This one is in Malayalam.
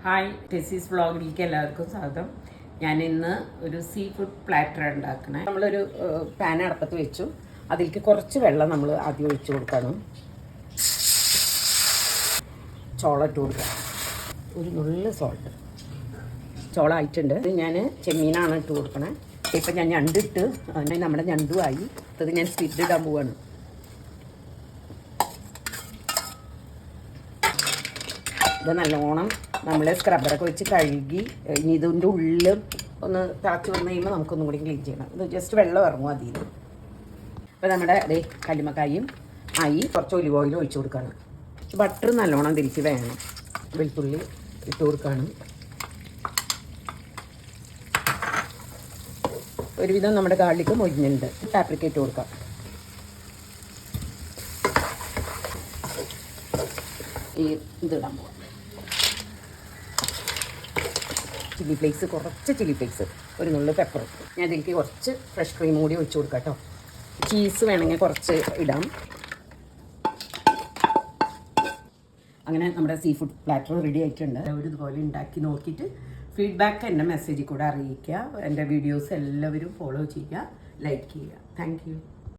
ഹായ്, ടെസീസ് വ്ളോഗിലേക്ക് എല്ലാവർക്കും സ്വാഗതം. ഞാൻ ഇന്ന് ഒരു സീ ഫുഡ് പ്ലാറ്റർ ഉണ്ടാക്കണേ. നമ്മളൊരു പാൻ അടപ്പത്ത് വെച്ചു. അതിലേക്ക് കുറച്ച് വെള്ളം നമ്മൾ ആദ്യം ഒഴിച്ചു കൊടുക്കണം. ചോള ഇട്ട് കൊടുക്കുക. ഒരു നുള്ളു സോൾട്ട്. ചോള ആയിട്ടുണ്ട്. ഇത് ഞാൻ ചെമ്മീനാണ് ഇട്ട് കൊടുക്കണേ. ഇപ്പം ഞാൻ ഞണ്ടിട്ട് നമ്മുടെ ഞണ്ടുമായി അത് ഞാൻ സ്കിഡ് ഇടാൻ പോവാണ്. ഇത് നല്ലോണം നമ്മൾ സ്ക്രബ്ബറൊക്കെ വെച്ച് കഴുകി ഇനി ഇതിൻ്റെ ഉള്ളിൽ ഒന്ന് തിളച്ച് വന്നു കഴിയുമ്പോൾ നമുക്കൊന്നും കൂടി ക്ലീൻ ചെയ്യണം. ഇത് ജസ്റ്റ് വെള്ളം ഇറങ്ങും അതിൽ. അപ്പോൾ നമ്മുടെ അതേ കല്ലുമ്മക്കായും ആയി കുറച്ച് ഒലിവ് ഓയിൽ ഒഴിച്ച് കൊടുക്കുകയാണ്. ബട്ടർ നല്ലോണം തിരിച്ച് വേണം. വെളുത്തുള്ളി ഇട്ട് കൊടുക്കുകയാണ്. ഒരുവിധം നമ്മുടെ ഗാർലിക്ക് മൊരിഞ്ഞിട്ടുണ്ട്. പാപ്രിക്ക ഇട്ട് കൊടുക്കാം. ഈ ഇതിടാൻ പോവാം. ചില്ലി ഫ്ലേക്സ്, കുറച്ച് ചില്ലി ഫ്ലേക്സ്, ഒരു നുള്ളു പെപ്പർ. ഞാൻ ഇതിലേക്ക് കുറച്ച് ഫ്രഷ് ക്രീം കൂടി ഒഴിച്ച് കൊടുക്കാം കേട്ടോ. ചീസ് വേണമെങ്കിൽ കുറച്ച് ഇടാം. അങ്ങനെ നമ്മുടെ സീ ഫുഡ് പ്ലാറ്റർ റെഡി ആയിട്ടുണ്ട്. എല്ലാവരും ഇതുപോലെ ഉണ്ടാക്കി നോക്കിയിട്ട് ഫീഡ്ബാക്ക് എൻ്റെ മെസ്സേജിൽ കൂടെ അറിയിക്കുക. എൻ്റെ വീഡിയോസ് എല്ലാവരും ഫോളോ ചെയ്യുക, ലൈക്ക് ചെയ്യുക. Thank you.